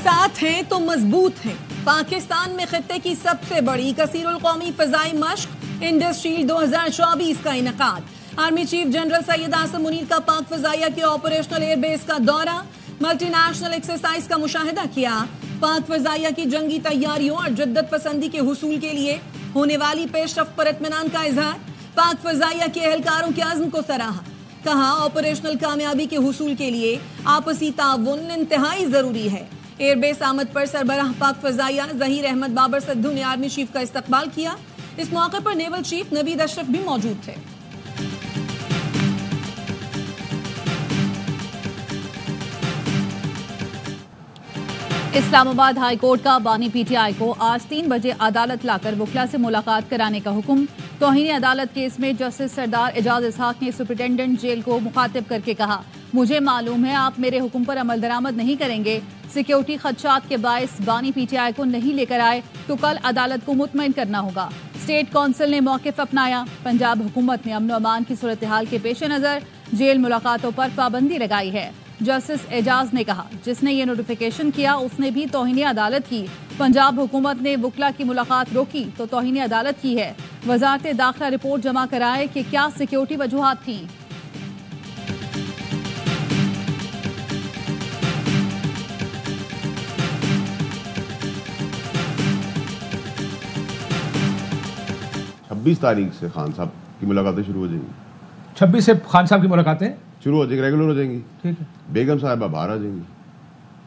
ساتھ ہیں تو مضبوط ہیں۔ پاکستان میں خطے کی سب سے بڑی کثیر القومی فضائی مشق انڈسٹریل 2024 کا انعقاد۔ Army chief general Syed Asim Munir کا پاک فضائیہ کے آپریشنل ایئر بیس کا دورہ، ملٹی نیشنل ایکسرسائز کا مشاہدہ کیا۔ پاک فضائیہ کی جنگی تیاریوں اور جدت پسندی کے حصول کے لیے ہونے والی پیش رفت پر اطمینان کا اظہار۔ پاک فضائیہ کے اہلکاروں کے عزم کو سراہا، کہا آپریشنل کامیابی کے حصول کے لیے آپسی تعاون انتہائی ضروری ہے۔ ایئر بیس آمد پر سربراہ پاک فضائیہ ظہیر احمد بابر سدھو نے آرمی چیف کا استقبال کیا۔ اس موقع پر نیول چیف نوید اشرف بھی موجود تھے۔ اسلام آباد ہائی کورٹ کا بانی پی ٹی آئی کو آج 3 بجے عدالت لا کر وکلا سے ملاقات کرانے کا حکم۔ توہین عدالت کیس میں جسٹس سردار اعجاز اسحاق نے سپرنٹینڈنٹ جیل کو مخاطب کر کے کہا، مجھے معلوم ہے آپ میرے حکم پر عمل درآمد نہیں کریں گے، سیکیورٹی خدشات کے باعث بانی پی ٹی آئی کو نہیں لے کر آئے تو کل عدالت کو مطمئن کرنا ہوگا۔ اسٹیٹ کونسل نے موقف اپنایا۔ پنجاب حکومت نے امن و امان کی صورتحال کے پیش نظر جیل ملاقاتوں پر پابندی لگائی ہے۔ جسٹس اعجاز نے کہا، جس نے یہ نوٹیفیکیشن کیا اس نے بھی توہین عدالت کی۔ پنجاب حکومت نے وکلا کی ملاقات روکی تو توہین عدالت کی ہے۔ وزارت داخلہ رپورٹ جمع کرائے کہ کیا سیکیورٹی وجوہات تھیں۔ تاریخ سے خان صاحب کی ملاقاتیں شروع ہو جائیں گی۔ 26 سے خان صاحب کی ملاقاتیں شروع ہو جائیں گی، ریگولر ہو جائیں گی۔ ٹھیک ہے، بیگم صاحبہ باہر آ جائیں گی۔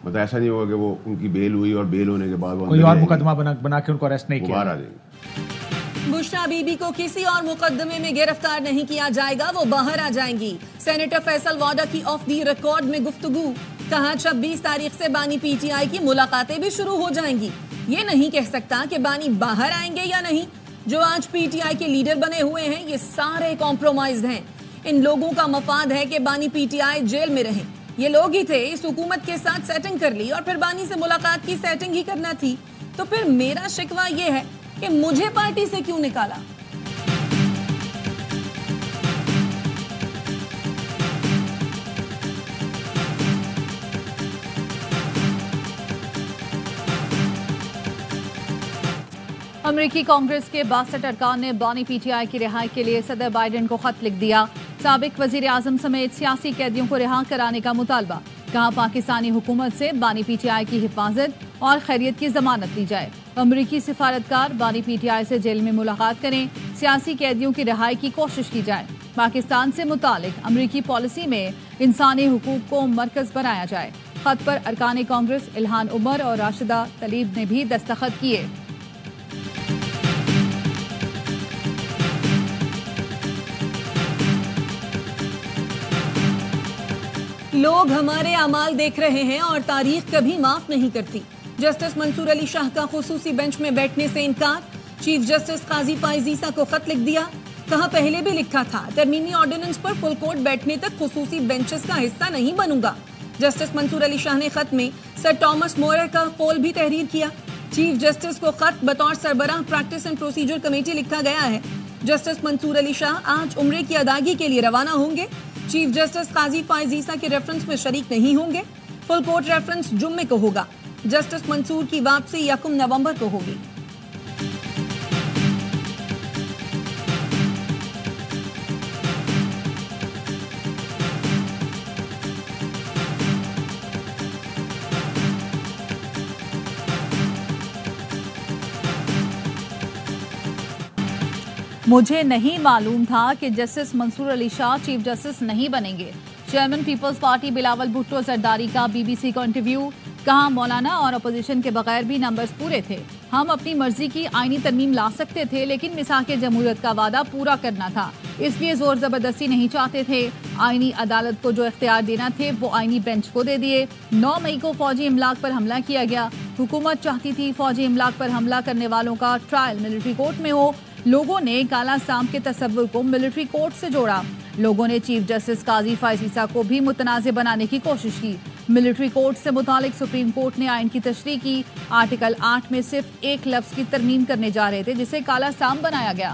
مطلب ایسا نہیں ہوگا کہ وہ ان کی بیل ہوئی اور بیل ہونے کے بعد کوئی اور مقدمہ بنا کے ان کو اریسٹ نہیں کیا، باہر آ جائیں گی۔ بشرا بی بی کو کسی اور مقدمے میں گرفتار نہیں کیا جائے گا، وہ باہر آ جائیں گی۔ سینیٹر فیصل واڈا کی آف دی ریکارڈ میں گفتگو، کہا 26 تاریخ سے بانی پی ٹی آئی کی ملاقاتیں بھی شروع ہو جائیں گی۔ یہ نہیں کہہ سکتا کہ بانی باہر آئیں گے یا نہیں۔ جو آج پی ٹی آئی کے لیڈر بنے ہوئے ہیں یہ سارے کمپرومائزڈ ہیں۔ ان لوگوں کا مفاد ہے کہ بانی پی ٹی آئی جیل میں رہیں۔ یہ لوگ ہی تھے، اس حکومت کے ساتھ سیٹنگ کر لی اور پھر بانی سے ملاقات کی سیٹنگ ہی کرنا تھی۔ تو پھر میرا شکوہ یہ ہے کہ مجھے پارٹی سے کیوں نکالا؟ امریکی کانگریس کے 62 ارکان نے بانی پی ٹی آئی کی رہائی کے لیے صدر بائیڈن کو خط لکھ دیا۔ سابق وزیر اعظم سمیت سیاسی قیدیوں کو رہا کرانے کا مطالبہ، کہا پاکستانی حکومت سے بانی پی ٹی آئی کی حفاظت اور خیریت کی ضمانت لی جائے۔ امریکی سفارتکار بانی پی ٹی آئی سے جیل میں ملاقات کریں، سیاسی قیدیوں کی رہائی کی کوشش کی جائے۔ پاکستان سے متعلق امریکی پالیسی میں انسانی حقوق کو مرکز بنایا جائے۔ خط پر ارکان کانگریس الہان عمر اور راشدہ طلیب نے بھی دستخط کیے۔ لوگ ہمارے اعمال دیکھ رہے ہیں اور تاریخ کبھی معاف نہیں کرتی۔ جسٹس منصور علی شاہ کا خصوصی بینچ میں بیٹھنے سے انکار، چیف جسٹس قاضی فائز عیسیٰ کو خط لکھ دیا، کہا پہلے بھی لکھا تھا ترمیمی آرڈیننس پر فل کورٹ بیٹھنے تک خصوصی بینچز کا حصہ نہیں بنوں گا۔ جسٹس منصور علی شاہ نے خط میں سر ٹامس مورر کا قول بھی تحریر کیا۔ چیف جسٹس کو خط بطور سربراہ پریکٹس اینڈ پروسیجر کمیٹی لکھا گیا ہے۔ جسٹس منصور علی شاہ آج عمرے کی ادائیگی کے لیے روانہ ہوں گے۔ چیف جسٹس قاضی فائز عیسیٰ کے ریفرنس میں شریک نہیں ہوں گے۔ فل کورٹ ریفرنس جمعے کو ہوگا۔ جسٹس منصور کی واپسی 1 نومبر کو ہوگی۔ مجھے نہیں معلوم تھا کہ justice Mansoor Ali Shah chief justice نہیں بنیں گے۔ چیئرمین پیپلز پارٹی بلاول بھٹو زرداری کا بی بی سی کو انٹرویو، کہا مولانا اور اپوزیشن کے بغیر بھی نمبرز پورے تھے۔ ہم اپنی مرضی کی آئینی ترمیم لا سکتے تھے لیکن میثاق جمہوریت کا وعدہ پورا کرنا تھا، اس لیے زور زبردستی نہیں چاہتے تھے۔ آئینی عدالت کو جو اختیار دینا تھے وہ آئینی بینچ کو دے دیے۔ 9 مئی کو فوجی املاک پر حملہ کیا گیا۔ حکومت چاہتی تھی فوجی املاک پر حملہ کرنے والوں کا ٹرائل ملٹری کورٹ میں ہو۔ لوگوں نے کالا سانپ کے تصور کو ملٹری کورٹ سے جوڑا۔ لوگوں نے چیف جسٹس قاضی فائز عیسیٰ کو بھی متنازع بنانے کی کوشش کی۔ ملٹری کورٹ سے متعلق سپریم کورٹ نے آئین کی تشریح کی۔ آرٹیکل 8 میں صرف ایک لفظ کی ترمیم کرنے جا رہے تھے جسے کالا سانپ بنایا گیا۔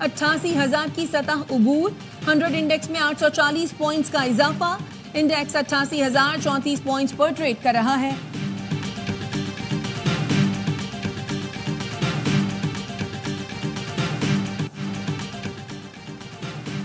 88,000 کی سطح عبور. 100 انڈیکس میں 840 پوائنٹس کا اضافہ. انڈیکس 88,034 پوائنٹس پر ٹریڈ کر رہا ہے.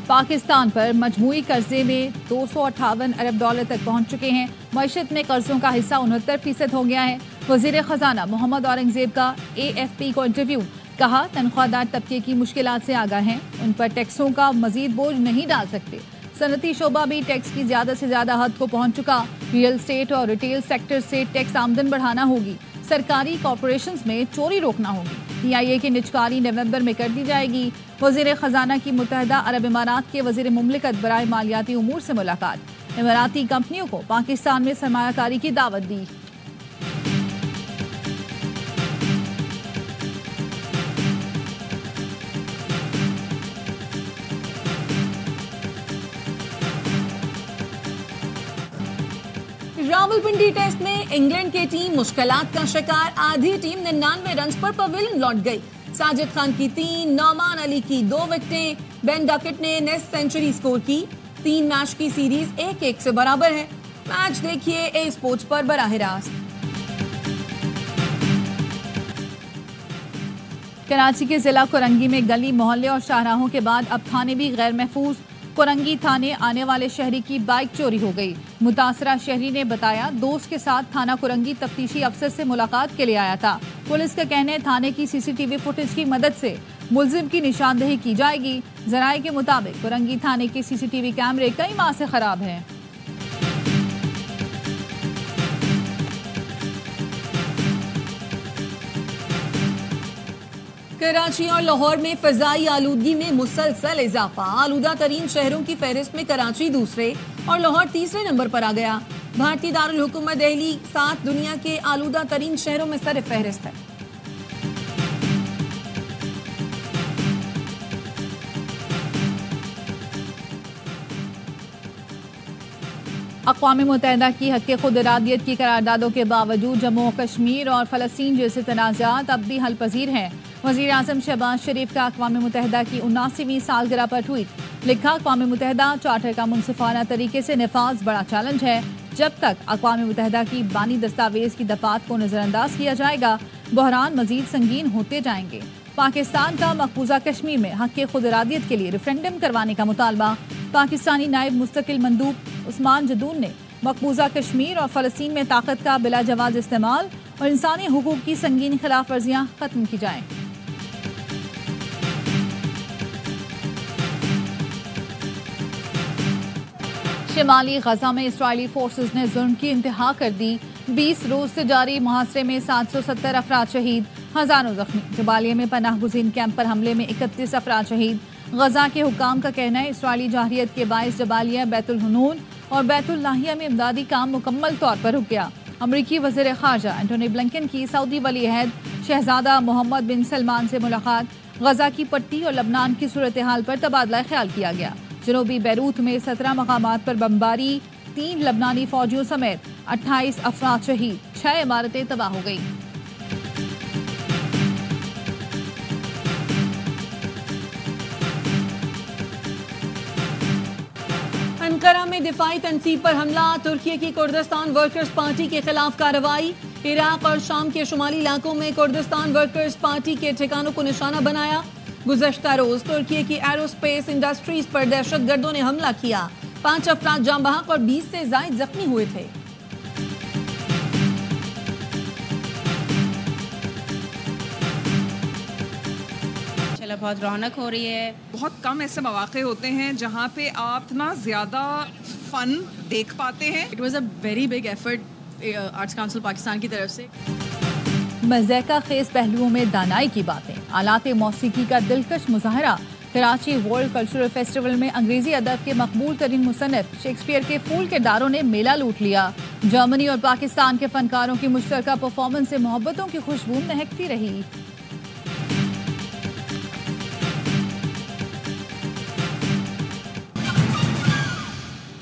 پاکستان پر مجموعی قرضے میں $258 ارب تک پہنچ چکے ہیں. معیشت میں قرضوں کا حصہ 69% ہو گیا ہے. وزیر خزانہ محمد اورنگزیب کا AFP کو انٹرویو. کہا تنخواہ دار طبقے کی مشکلات سے آگاہ ہیں, ان پر ٹیکسوں کا مزید بوجھ نہیں ڈال سکتے. صنعتی شعبہ بھی ٹیکس کی زیادہ سے زیادہ حد کو پہنچ چکا. ریئل اسٹیٹ اور ریٹیل سیکٹر سے ٹیکس آمدن بڑھانا ہوگی. سرکاری کارپوریشنز میں چوری روکنا ہوگی. PIA کی نجکاری نومبر میں کر دی جائے گی. وزیر خزانہ کی متحدہ عرب امارات کے وزیر مملکت برائے مالیاتی امور سے ملاقات. اماراتی کمپنیوں کو پاکستان میں سرمایہ کاری کی دعوت دی. راولپنڈی ٹیسٹ میں انگلینڈ کی ٹیم مشکلات کا شکار. آدھی ٹیم 99 رنز پر پویلین لوٹ گئی. ساجد خان کی 3, نعمان علی کی 2 وکٹیں. بین ڈاکٹ نے نیس سینچری سکور کی. 3 میچ کی سیریز 1-1 سے برابر ہے. میچ دیکھیے اے اسپورٹس پر براہ راست. کراچی کے ضلع کورنگی میں گلی محلے اور شاہراہوں کے بعد اب تھانے بھی غیر محفوظ. کورنگی تھانے آنے والے شہری کی بائک چوری ہو گئی. متاثرہ شہری نے بتایا دوست کے ساتھ تھانہ کورنگی تفتیشی افسر سے ملاقات کے لیے آیا تھا. پولیس کا کہنا ہے تھانے کی CCTV فوٹیج کی مدد سے ملزم کی نشاندہی کی جائے گی. ذرائع کے مطابق کورنگی تھانے کے CCTV کیمرے کئی ماہ سے خراب ہیں. کراچی اور لاہور میں فضائی آلودگی میں مسلسل اضافہ. آلودہ ترین شہروں کی فہرست میں کراچی دوسرے اور لاہور تیسرے نمبر پر آ گیا. بھارتی دارالحکومت دہلی 7 دنیا کے آلودہ ترین شہروں میں سر فہرست ہے. اقوام متحدہ کی حق خود ارادیت کی قراردادوں کے باوجود جموں و کشمیر اور فلسطین جیسے تنازعات اب بھی حل پذیر ہیں. وزیر اعظم شہباز شریف کا اقوام متحدہ کی 79ویں سالگرہ پر ٹویٹ. لکھا اقوام متحدہ چارٹر کا منصفانہ طریقے سے نفاذ بڑا چیلنج ہے. جب تک اقوام متحدہ کی بانی دستاویز کی دفعات کو نظر انداز کیا جائے گا بحران مزید سنگین ہوتے جائیں گے. پاکستان کا مقبوضہ کشمیر میں حق خود ارادیت کے لیے ریفرینڈم کروانے کا مطالبہ. پاکستانی نائب مستقل مندوب عثمان جدون نے مقبوضہ کشمیر اور فلسطین میں طاقت کا بلا جواز استعمال اور انسانی حقوق کی سنگین خلاف ورزیاں ختم کی جائیں. شمالی غزہ میں اسرائیلی فورسز نے ظلم کی انتہا کر دی. 20 روز سے جاری محاصرے میں 770 افراد شہید, ہزاروں زخمی. جبالیہ میں پناہ گزین کیمپ پر حملے میں 31 افراد شہید. غزہ کے حکام کا کہنا ہے اسرائیلی جارحیت کے باعث جبالیہ, بیت الحنون اور بیت اللاہیہ میں امدادی کام مکمل طور پر رک گیا. امریکی وزیر خارجہ اینٹونی بلنکن کی سعودی ولی عہد شہزادہ محمد بن سلمان سے ملاقات. غزہ کی پٹی اور لبنان کی صورتحال پر تبادلہ خیال کیا گیا. جنوبی بیروت میں 17 مقامات پر بمباری, 3 لبنانی فوجیوں سمیت 28 افراد شہید, 6 عمارتیں تباہ ہو گئیں. انقرہ میں دفاعی تنصیب پر حملہ. ترکی کی کردستان ورکرز پارٹی کے خلاف کارروائی. عراق اور شام کے شمالی علاقوں میں کردستان ورکرز پارٹی کے ٹھکانوں کو نشانہ بنایا. گزشتہ روز ترکی کی ایرو اسپیس انڈسٹریز پر دہشت گردوں نے حملہ کیا. 5 افراد جاں بحق اور 20 سے زائد زخمی ہوئے تھے. بہت رونق ہو رہی ہے. بہت کم ایسے مواقع ہوتے ہیں جہاں پہ آپ اتنا زیادہ فن دیکھ پاتے ہیں. It was a very big effort arts council Pakistan کی طرف سے. مزیکا خیز پہلوؤں میں دانائی کی باتیں, آلات موسیقی کا دلکش مظاہرہ. کراچی ورلڈ کلچرل فیسٹیول میں انگریزی ادب کے مقبول ترین مصنف شیکسپیئر کے پھول کرداروں نے میلہ لوٹ لیا. جرمنی اور پاکستان کے فنکاروں کی مشترکہ پرفارمنس سے محبتوں کی خوشبو مہکتی رہی.